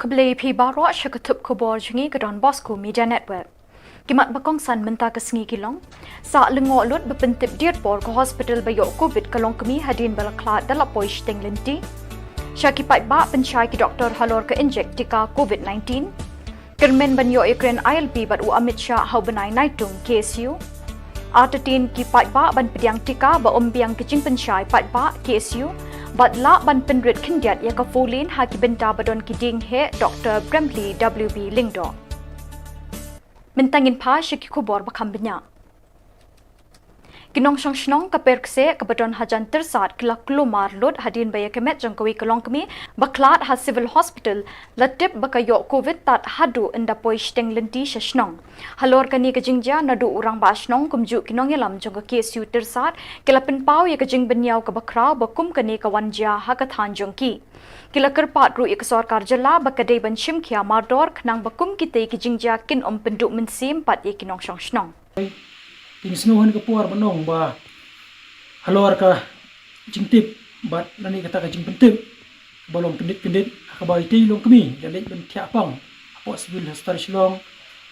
Khubor Phibaro Shakatup Khubor Jungi Gadon Bosco Media Network. Kimat bakong san menta kesengi kilong. Sa lengo lut bepentip diatpor ke hospital bayo COVID kalong kami hadin balaklat dalap poish teng lenti. Syakipat ba pencai ki doktor halor ke injek tika COVID-19. Kermen banyo Ukraine ILP bat u Amit Shah hau benai naitung KSU. Atatin ki pat ba ban pediang tika ba ombiang kecing pencai pat ba KSU. Bat la ban penrit kindiat ya ka folin haki benta badon kiding he Dr. Bramley WB Lingdo. Mentangin pa syaki Khubor bakam benya. Kinong shnong kaperkse kabadon hajan tersat kelak kelumar lod hadin baya kemet jangkawi kelong kemi baklat ha civil hospital latip bakayo covid tat hadu enda poish teng lenti shnong. Halor kani kejingja nadu urang ba shnong kumju kinong yalam jangka KSU tersat kelapin pau ya kejing benyau ke bakrau bakum kani kawanja hakathan jongki. Kila kerpat ru ik sarkar jela bakadai ban shimkhia mardor knang bakum kitei kejingja kin penduk mensim pat ye kinong shnong. Ting snuhan ke puar benong ba halor ka jingtip bat nani kata ka jing pentip balong kendit ka bai ti long kemi jalek ben thia pang apo civil hospital Shillong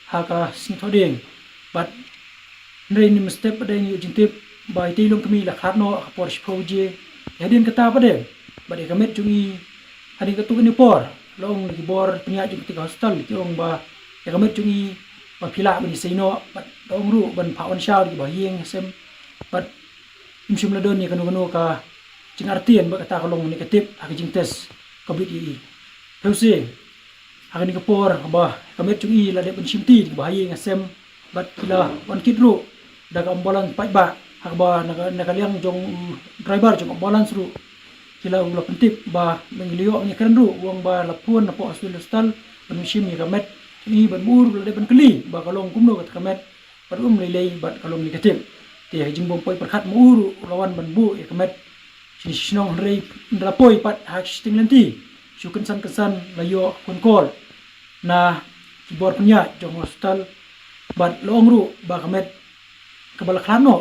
ha ka sinthoding bat nei ni step pada ni jingtip bai ti long kemi la khatno ka por shpoje hadin kata pade bade kamet jungi hadin ka tu ni por long ki bor penya jing tika hospital ki ong ba ya kamet jungi ba pila bani seino bat dong ru ban phawan shao di ba yeng sem bat imshum la don ni kanu ka jingartien ba kata kalong negatif ha jing test covid i peusi ha ni ka por ba kamet chung i la de ban shimti di ba yeng sem bat pila wan kidru daga ambulan pai ba ha ba naga liang jong driver jong ambulan ru kila ula pentip ba menglio ni kan ru wong ba lapun na po hospital ban shim ni kamet ni ban mur le ban kli ba kalong kumno kat kamet bat lelei bat kalong negatif ti ha jingbom poi perkhat muru lawan ban bu ya kamet sinong rei ndra poi pat ha sting lenti syuken san kesan layo konkol na kibor punya jong hospital bat long ru ba kamet kabal khano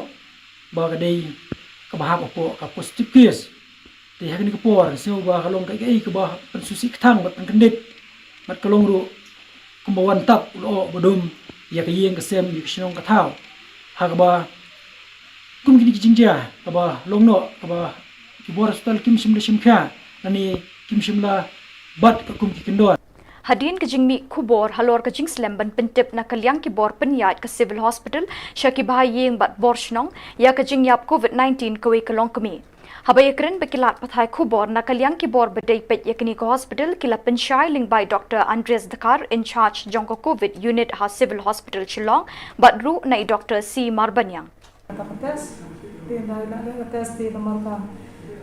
ba kadai ka bahap opo ka positive case ti ha ni ko por sio ba kalong kai ka ba pensusi thang bat kendit bat kalong ru kumbawan tap ulo bodum ya ka yeng ka sem yu shnong ka thau ha ka ba kum kini kijingja ka ba longno ka ba Khubor hospital kim shimla shimkha nani kim shimla bat ka kum ki kendon Hadin kejingmi Khubor halor kejing slem ban pentip na kalyang ki bor penyat ke civil hospital syaki bahayeng bat bor shnong ya kejing yap COVID-19 kawe kalong kemi. Habay kren bekilat pathai Khubor na kalyang ki bor bedai pet yakni ko hospital kila penshai ling by Dr. Andres Dakar in charge jongko COVID unit ha civil hospital Shillong but ru na Dr. C Marbanyang. Tes tes di nomor ka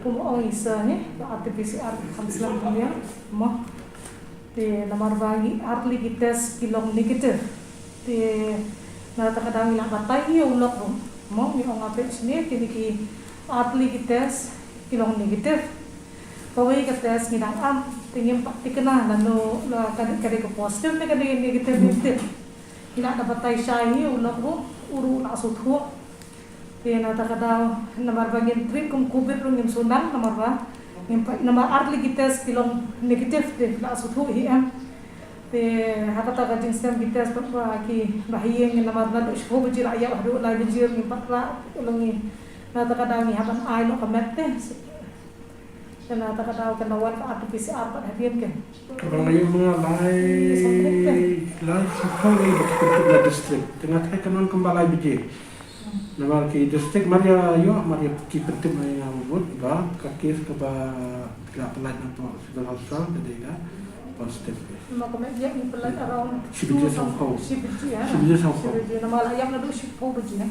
pumong isa ni RT-PCR kamslam punya mo di nomor bagi artli ki tes kilong negatif di na takadang ila batay yung ulok mo mi ong apes ni kini ki atli ki tes kilong negatif kawai ka tes nginang am tingin tikena lano la kade ko positive ne kade negatif ila da batay siya ni ulok uru na sutho na takadaw namar bagin trip kum covid rung yung sunang namar ba namar artli ki tes kilong negatif de la sutho hiam te hakata ka jinsem ki tes pa ki bahiyeng namar na do shpo bujir ayaw hadu la bujir ni patra ulungi na takadaw ni haban ay no kamette na takadaw kanawan ka RT-PCR pa hadin ken orang lain mengalai lai sekali betul distrik tengah kanan kembali biji nama ki distrik Maria yo Maria ki penting yang buat ba kakis ke ba kila pelat untuk civil hospital jadi positif maka dia ni pelat around sibiji sampo sibiji nama layak na do shipo biji na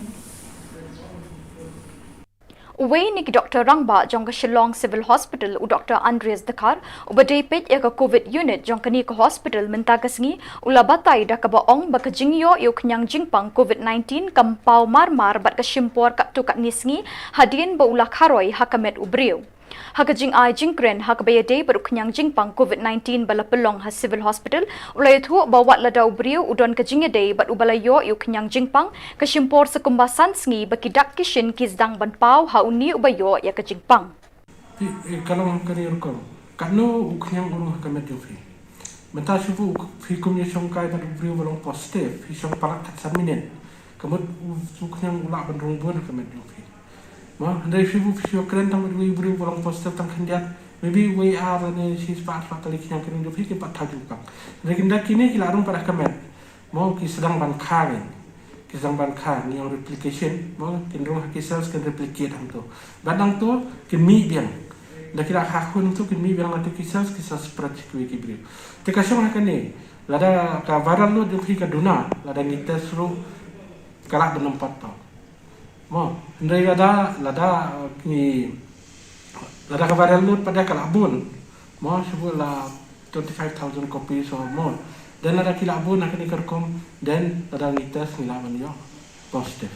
Uwe ni ki Dr. Rangba jongka Shillong Civil Hospital u Dr. Andres Dakar u badai pet ya ka COVID unit jongka ni ka hospital menta kasngi ula batai da ka baong ba ka jingyo yu knyang jingpang COVID-19 kampau marmar bat ka shimpor ka tu kat nisngi hadin ba ula kharoi hakamet ubriu haka jing ai jingkren haka baya day baru knyang jingpang COVID-19 bala pelong ha civil hospital ulai thu bawat lada ubriu udon ka jingya day bat ubalayo yu knyang jingpang ka shimpor sekumbasan sngi bakidak kishin kizdang ban pau ha uni ubayo ya ka jingpang kalau kari rukun kanu uknyang urung hakamet yufi Mentah shubu fikum ya shong kai dan brio balong positif, fi shong palak kat saminen. Kamut suknyang ulak bandrung bun kamet yo fi. Ma dari shubu fi keren tang brio balong positif tang kendiat. Maybe we are ne she's part kali yang kini yo fi ke pat thaju kang. Dari kinda kini kilarung pada kamet. Mau ki sedang ban khagen. Ki sedang ban kha ni yang replication, mau kendrong haki cells kan replicate hang tu. Badang tu kin mi biang. Dah kira hakun tu kin mi biang nanti kisah spread sikui kibri. Teka syong hakan ni, lada ka viral load yung hika duna, lada ngites ru kalak benempat tau. Mo, ndai lada ni lada ka viral load pada kalabun. Mo sebut la 25,000 copies or more. Dan lada kilabun akan ikerkom dan lada ngites nilaman yo positif.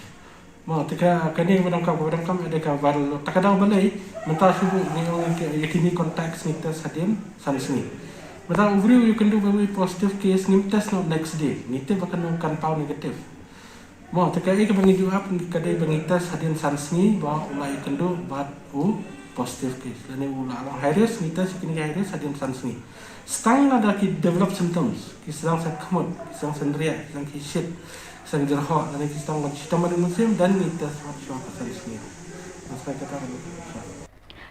Mo teka kani badang kam ada ka viral load. Takadang balai mentah subuh ni orang yakini konteks ngites hadim sansni. Mentah ovary you can do very positive case ni test no next day. Ni te bakal kan pau negatif. Mo teka ke bangi juap kadai bangi test hadim sansni ba ulai can do but positive case. Lani ulah high risk ni test kini high risk hadim sansni. Stang ada ki develop symptoms. Ki sedang sakmut, ki sedang sendirian, sedang ki shit. Sedang jerhok dan ki sedang macam musim dan ni test macam sansni. Nasai kata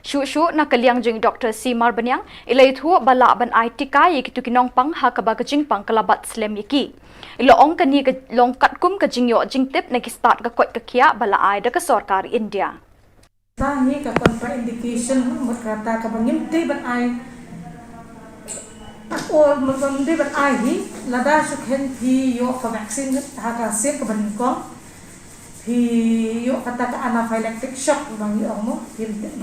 Shu na kaliang jing Dr. Simar Banyang ilai thu bala ban ai tikai ki tu kinong pang ha ka ba ka jing pang kalabat slem yiki ilo ong kani ka long kat kum ka jing yo jing tip na ki start ka kwat ka kia bala ai da ka sarkar India ta ni ka contraindication mut kata ka bangim te ban ai or mum de ban ai hi lada sukhen thi yo ka vaccine ha ka se ka ban ko yo kata ka anaphylactic shock bang yo mo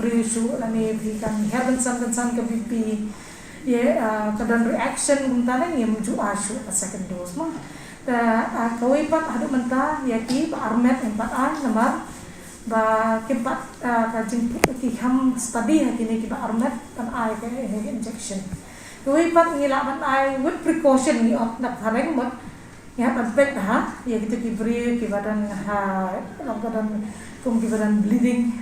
brisu lani bi kan heaven san ka BP ye kadan reaction guntana ni muju asu second dose mo ta kawai pat adu menta yaki ba armet empat namar ba kepat ka jing ki ham study hakini ki ba armet pan ai ka injection kawai pat ngila ban ai with precaution ni op nak hareng mo ya aspek ha ya kita kibri kibadan ha langkadan kibadan bleeding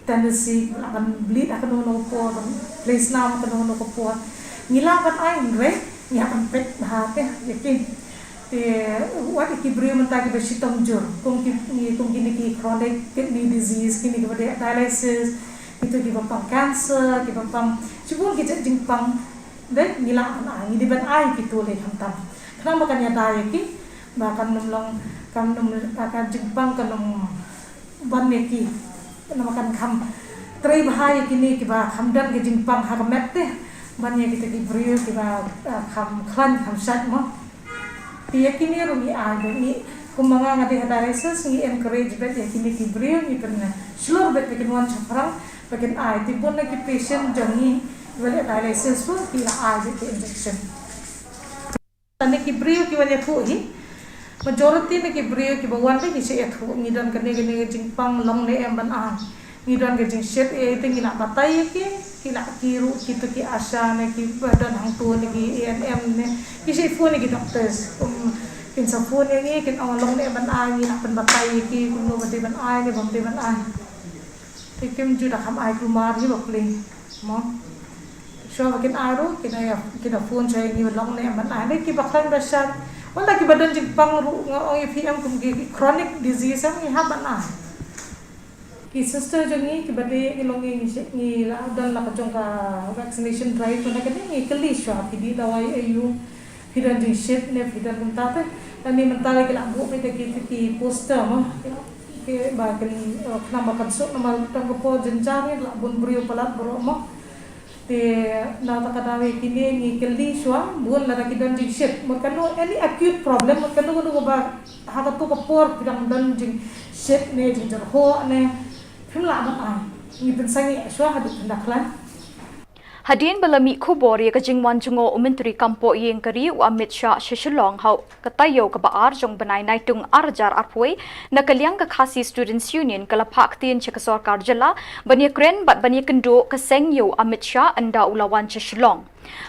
tendency akan bleed akan no po place nam akan no po ngilapan ai ngre ya aspek ha te yakin te wat kibri menta ki besitom jur kung kini ki chronic kidney disease kini ki dialysis itu ki bapang cancer ki bapang sibul ki jingpang de ngilapan ai ngidiban ai ki tole hantam kenapa kan ya daya ki bahkan nomlong kam nom akan jingpang kanong ban neki namakan kam trai bahaya kini kiba kamdan ke jingpang hakamet teh bannya kita kibrio kiba kam klan kam sat mo pia kini rumi ado ni kumanga ngade hadareses ni encourage bet ya kini kibrio ni pernah slur bet bikin wan chaprang bikin ai tipun lagi patient jangi wale dialysis pun pila ai ke injection tane kibrio ki wale pu hi majority na kibrio ki bawan ni se ethu ngidan kane jingpang long ne emban an ngidan ke jing shet e te ngila batai ki kila kiru kitu ki asha ne ki badan hang tu ne ki ANM ne ki se phone ne ki doctors kin sa phone ne kin ang long ne emban an ngila pan batai ki kuno bade ban ai ne bamde ban ai te kem ju da kham ai kumar hi bakling mo so bakin aro kina phone chai ni long ne emban ai ne ki baklan basat wala ki badan jingpang ru ngong IPM kum ki chronic disease ang ihaban na ki sister jongi ki bade ilongi ni la dan la kajong ka vaccination drive na kani ni kali shwa ki di dawai ayu fidan jing shit ne fidan kum ta ni mentala ki la bu pe ki poster mo ki ba kan nama kan sok nama tang ko jenjang la bun brio palat bro mo te na takadawi kini ni kali shwa bun la kidan jing shit makano any acute problem makano no ba ha to ko por pidang dan jing shit ne jing jar ho ne phimla ma ai ni pensangi shwa hadu ndaklan Hadin balami Khubor ya kajing wan jungo umentri kampo yeng kari u Amit Shah Shillong hau katayo ka baar jong banai naitung arjar arpoi na kaliang ka khasi students union kala phak tin che ka sarkar jilla bani kren bat bani kendo ka seng yo Amit Shah anda ulawan che Shillong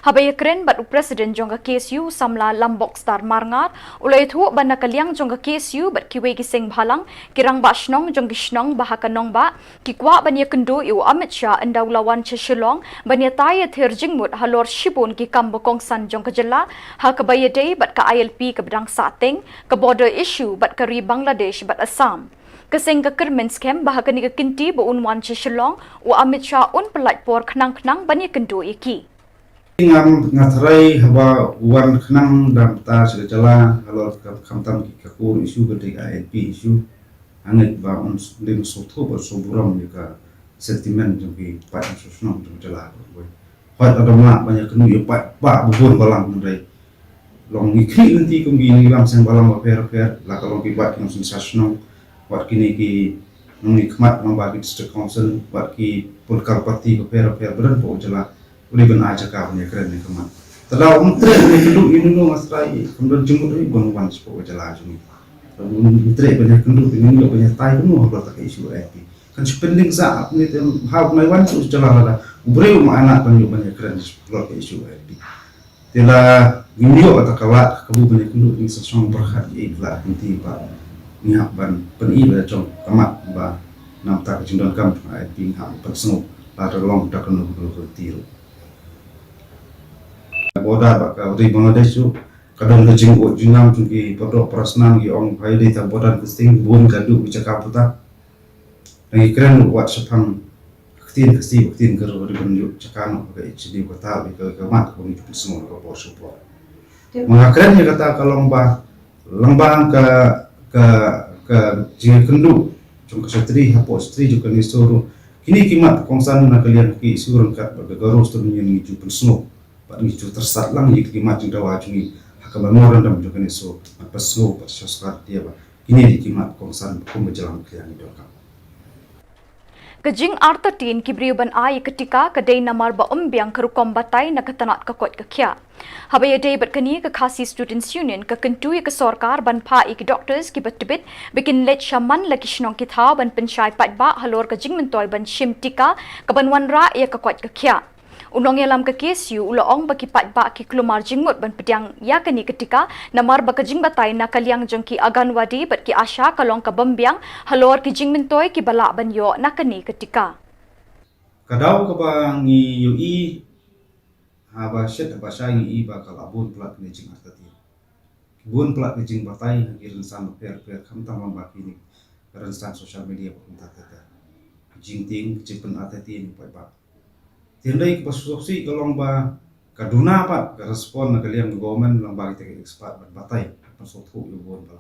Habaya keren bat Presiden jongga KSU samla lambok star marngar ulai thu ban nakaliang jongga KSU bat kiwe giseng bhalang kirang ba shnong jong gishnong bahaka nong ba kikwa bania kendo yu Amit Shah endau lawan che Shillong bania taya thir jingmut halor shibun ki kambokong san jong ka Jylla ha kabaya day bat ka ILP ka bedang sateng ka border issue bat kari Bangladesh bat Assam Kaseng ka kermen scam bahaka ni ka kinti bo unwan che Shillong u Amit Shah un pelat por khnang bania kendo iki Ngam ngatrai haba wan khnang dam ta se jala halor khamtam ki kakur isu gede ILP isu anet ba on lim sotho ba soburam ka sentiment jong pa sosno jong jala boy hot adama banyak kenu ya pa bubur balang ndai long ikri nanti kum gi lam sang balang ba per la kalong ki bat yang sensasno wat kini ki ngi khmat mambagi district council wat ki pulkar parti ko per beran po jala boleh benar cakap punya keren ni kemat. Telah umtre ni kenduk ini no masrai, kemudian jemput ni bonwan sepuluh jalan sini. Umtre banyak kenduk ini no banyak tay pun no kalau tak isu IT. Kan spending saat ni hal maiwan tu jalan ada. Ubre anak banyak keren kalau isu IT. Telah ini no atau kawat kabu banyak kenduk ini sesuatu berkat ikhlas nanti pak niat ban peni pada jom kemat ba nam tak jendon kam IT hak personal pada long tak kena bertiru. Boda baka ri Bangladesh tu kadang lejing o junam ki podok prasnan ki ong pai de ta bodan kesting bun kadu bicaka puta ngi keren wat sepang ktin ker ri benjuk cakano ke HD kota bi ke mat ko ni semua ko por support mga keren ya kata kalong ba lambang ke jing kendu jong kesatri hapo stri juga ni soro kini kimat kongsan na kalian ki surang kat bagaros tu ni ju semua Pak ni tu tersat lang ni kimat jeng dawa jungi hakam moran dam juga ni so apa slow pas soskat dia ba ini di kimat kongsan ko menjelang klian itu kam Kajing R13 kibriuban ai ketika kedai namar ba umbiang kerukom batai na ketanat kakot kekia. Habaya day bat kani ke khasi students union ke kentui ke sorkar ban pa ik doctors ki batbit bikin let shaman lagi shnong kitha ban penchai patba halor kajing mentoy ban shim tika ke ban wanra ya kakot kekia. Unong yalam ke KSU uloong baki patba ki klumar jingmut ban pediang ya kani ketika namar bakajing batai na kaliang jongki aganwadi bat ki asha kalong ka bambiang halor ki jingmentoy ki bala ban yo na kani ketika kadau ka ba ngi UI haba shet ba sha ngi ba kala bun plat ni jing atati bun plat ni jing batai ngi rensan per kham tam ba ki ni rensan social media ba kunta ta jing ting jipen atati ni ba Tindai kepasoksi kalong ba kaduna pat ka respon na kaliang government lang bagi tege expert bat batai pasotho yo bon ba.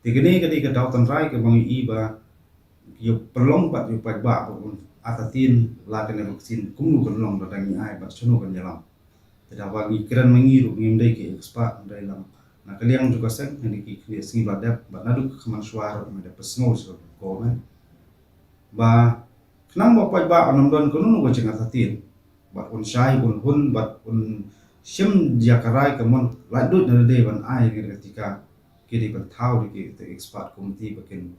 Tigini kadi ka daw tanrai ka bangi iba yo perlong pat yo pat ba pun atatin la kena vaksin kumnu kalong da dangi ai bat suno kan jalam. Tidak bagi kiran mengiru ngimdai ke expert ndai lam. Na kaliang juga sen ni ki kli singi badap bat naduk keman suara mada pesngol so government. Ba Kenang bapak ba anam don kono no jeng atatin bat un syai un hun bat un sim dia karai kemon ladut na de ban ai ketika kiri ban thau di ke expert komiti bakin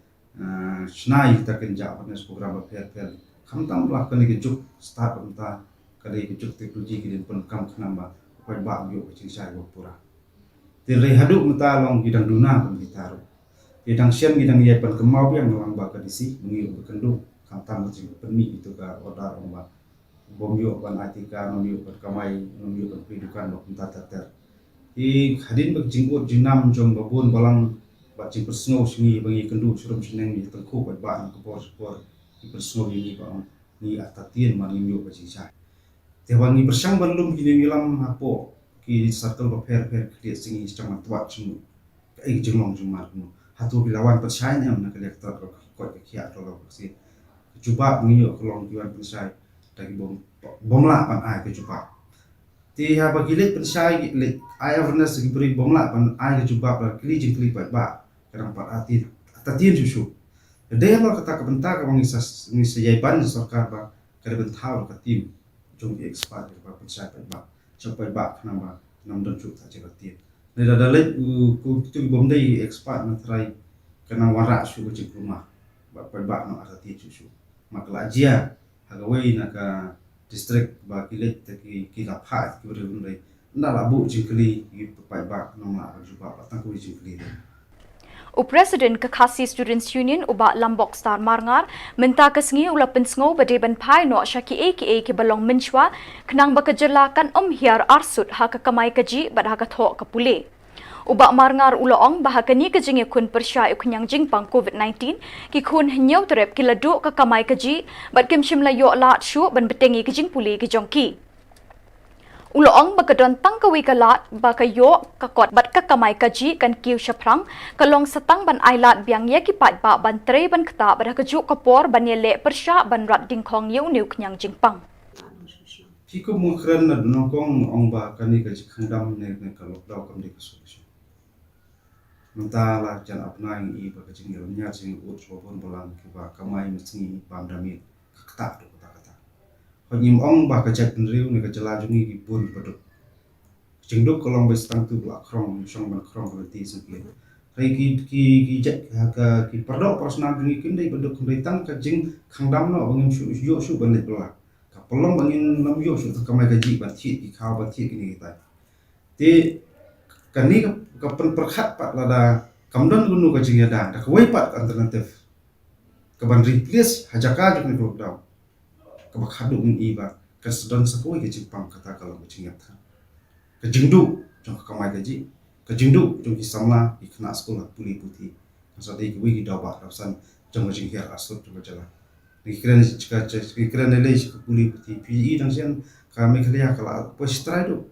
snai ta ken ja ban program ba per kham tam la kan ke juk start unta kali ke juk teknologi ke pun kam khnam ba bapak ba yo jing syai go pura tirei hadu mata long bidang duna ban ditaru bidang siam bidang ye pan kemau yang lang ba ka disi ngi kendu Kamtam macam peni itu ka order omba bomyo ban atika nomyo ban kamai nomyo ban kehidupan bak tata I hadin bak jingkut jinam jong babun balang bak jing persngau singi bangi kendu surum sineng ni tengku bat ban ke por I persngau ini bang ni atatien man nimyo ba jingsa te bangi bersang ban lum kini ngilam hapo ki circle ba per kriat singi cang twat sing ai jinglong jumar no hatu bilawan persai ne na kolektor ko kia to sih Kecuba mengiyo kelong kiwan pensai dari bom lah pan ai kecuba. Ti ha bagilet pensai let ai awareness gi beri bom lah pan ai kecuba ba kili jing kili ba kadang pat ati tatien susu. Dia mal kata kebentar ka mengisas ngisayaiban sarkar ba kada bentau ka tim jong expert ba pensai ba sampai ba nama nam don chu ta jega tim. Neda dalet ku tu bom dei expert na try kana warak su jing rumah ba no atati susu. Makla jia hagawai naka distrik ba kilet ki lapha ki beri undai nda labu jingkli ki pai ba nongla juba batang ku jingkli Presiden Kakasi Students Union uba Lambok Star Marngar minta kesengi ula pensngau bade ban pai no syaki aka ke balong menchwa kenang bakajelakan hiar arsut ha ka kamai kaji bad ha ka thok ka pule. Uba Marngar uloong bahaka ni kejing kun persya ukunyang jingpang COVID-19 ki kun nyau terep ki laduk ka kamai kaji bad kim shimla yo lat shu ban betengi kejing pule ki jongki. Uloong bakadon tang kawi kalat bakayo kakot bat kakamai kaji kan kiu syaprang kalong setang ban ailat biang ye ki pat ba ban tre ban kata pada kejuk kapor ban ye le persya ban rat dingkhong yu niu knyang jingpang. Ki ko mu kran na nongkong ong ba kani ka jikhandam ne ka lockdown kam de ka solution. Mentala jan apna i ba ka jingel nya jing ut so bon bolang ki ba kamai mesti pandami kata do kata. Hanyim ong ba ka jak riu ne ka jala jungi ki bun paduk. Jingduk kolong be stang tu ba krong song ban krong ka ti sengki. Rai ki jak ka ki pardok persna jungi kin dei paduk kun tang ka jing khangdam no bangin su ban le bla. Ka polong bangin lam yo su ka mai ka ji ba thi ki khaw ba thi ki ni ta. Ti kan ni ka pen perkhat pat la da kamdon gunu ka jing ya da ka wai pat alternatif. Ka ban replace hajaka juk ni lockdown. Kabak haduk ni iba kesedon sakoi ke Jepang kata kalau kucing yata ke jingdu jong kamai gaji ke jingdu jong kisamla ikna sekolah puli putih asal dia kiwi dawa rasan jong jing hiar asut jong jala dikira ni lei ke puli putih PE dan sian kami kerja kalau postrai do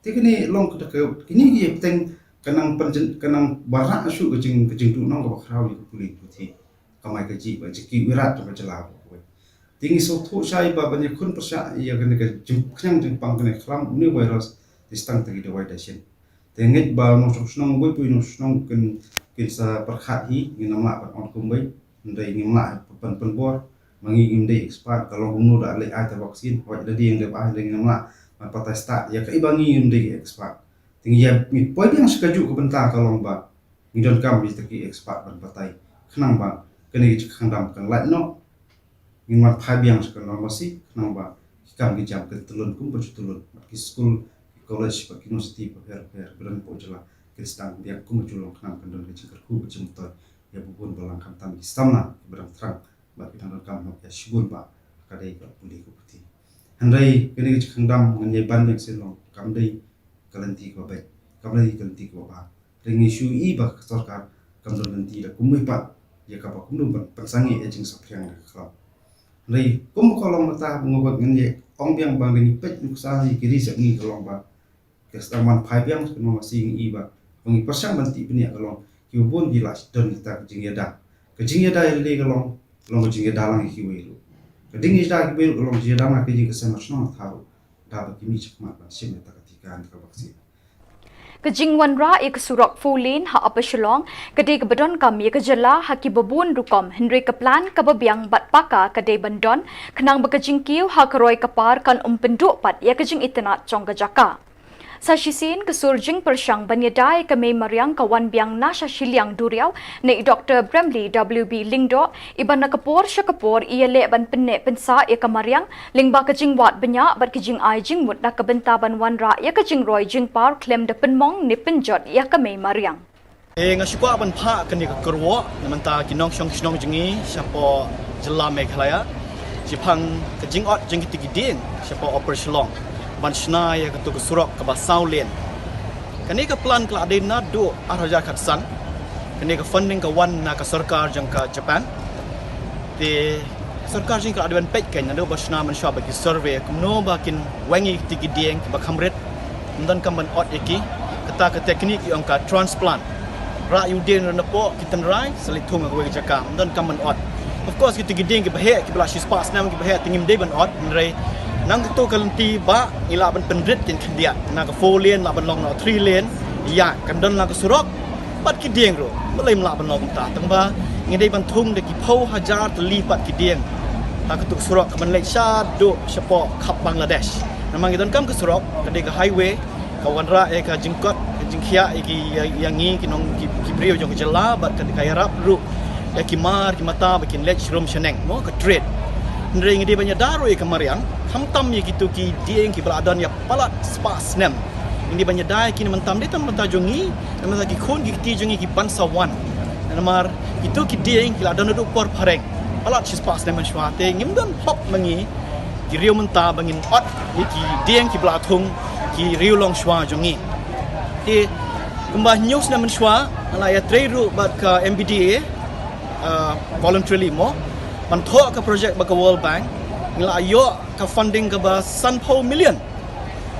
tikni long ke kini dia peteng kenang barak asu ke jingdu nong kabak rawi ke puli putih kamai gaji ba jiki wirat jong jala tinggi so thu sai ba banyak kun persya ia kena ke jengkang jengpang kena kelam ni virus distang tagi dawai dasin tengit ba no snong boi pui no snong ken sa perkhat hi ni nama pat on kumbai ndai ni ma pen bor mangi indai expert kalau gunu da le ai ta vaksin wa da di yang da ba dengan nama man patai start ya kai bangi indai expert tinggi ya mi poi yang sekaju ke bentang kalau ba ni don kam bi taki expert ban patai kenang ba kena jengkang dam kan lat no Ingmat pabiang sekolah masih kenapa kami jam ke telun kumpul telun ki school college pak university pak beran po jela kristang dia kumpul kenapa kendon ke jingkar ku bejemtor ya bubun belang kantan istamna berang terang bagi kendon kam ya shibun pak kadai ka puli ku putih handai kene ke khandam nganye banding Shillong kamdai kalanti ko baik kamdai kalanti ko ba ringi shu i ba sarkar kamdon nanti da kumui pak ya ka pak kumdum pensangi ejing sapyang ka Rai, kum kolong mata mengobat ngene ong biang bang ni pet nuksa ni kiri sak ni kolong ba. Kestaman pai biang kena masih ngi ba. Pengi persang banti bini kolong. Ki bun jelas don kita kejing yada. Kejing yada le kolong, long kejing yada lang ki welu. Keding yada ki welu kolong yada ma kejing kesama snong tahu. Da ba kimi chakmat ban sim ta ketika ka vaksin. Kejingwan ra ik surok fulin ha apa Shillong kede kebedon kami ke jela haki bebun rukom Henry ke plan ke bebiang bat paka kede bandon kenang bekejing kiu ha keroi kapar kan penduk pat ya kejing itenat cong kejaka. Sasisin kesurjing persyang banyadai ke memariang kawan biang nasha Shillong Duriau ne Dr. Bramley WB Lingdo iban na kapor syakapor ia le ban penne pensa ia kamariang lingba kejing wat banyak bat kejing ai jing mut na kebentaban wan ra ia kejing roi jing par klem de penmong ni penjot ia ke memariang ngasyukwa ban pha kani ka kerwo namanta kinong snong jingi siapa jela Meghalaya jipang kejing ot jing kitigiding siapa oper Shillong ban shna ya ketu kesurok ke basau len kani ka plan kla de na do araja khatsan kani ka funding ka wan na ka sarkar jang ka Japan te sarkar jing ka adwan pek kan na do basna man sha ba ki survey kumno ba kin wangi tigiding ba khamret dan kamban ot yaki kata ka teknik yang ka transplant ra yuden na po kitan rai selitung ka jaka dan kamban ot of course kitigiding ki bahe ki bla shi spas nam ki bahe tingim de ban ot rai nang tu kalanti ba ila ban pendrit kin khandia na ka 4 lane la ban long na 3 lane ya kan don la ka surok pat ki dieng ro malai mla ban long ta tang ba ngidai ban thung de ki phau hajar tli pat ki dieng ta ka tu surok ka ban lek sha do shapo khap Bangladesh namang idon kam ka surok ka de ka highway ka wanra e ka jingkot jingkhia e ki yang ngi ki nong ki brio jong jela bat ka yarap ru ya ki mar ki mata ba kin lek shrum shaneng no ka trade nering dia banyak daru ke mariang hamtam ye gitu ki dia ki beladan ya palat spas nem ini banyak dai ki mentam dia tam jongi nama ki khon ki ti jongi ki bansawan namar itu ki dia ki ladan duk por pareng palat spas nem shwate ngimdan hop mangi ki riu menta bangin ot ki dia ki belatung ki riu long shwa jongi ti kembah news nem shwa ala ya treru bat ka MBDA voluntarily mo man thok ka project ba ka World Bank ngila ayo ka funding ka ba 100 million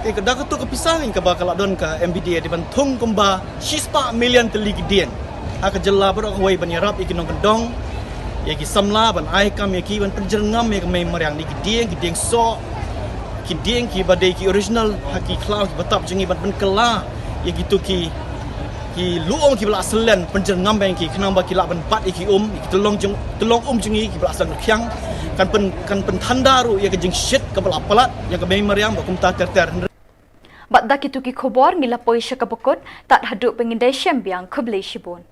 ke da ka tu ka pisangin ka ba kala don ka MBDA di bantung kumba 6 million teli gidien aka jella bro ka wai banyarap ikinong kendong ya ki samla ban ai kam ya ki ban penjerngam ya kemai mariang di gidien so gidien ki badai ki original haki cloud batap jengi ban kela ya gitu ki luong ki bela selen penjerngam bang ki kenang ba ki la ban pat ki tolong jengi ki bela selen kyang kan pen thandaru ya ke jing shit ka bela palat ya ke meriang ba kumta ter Bat dak itu ki khobor ngila poisha ka bokot tat haduk pengindai syambiang kublai shibon.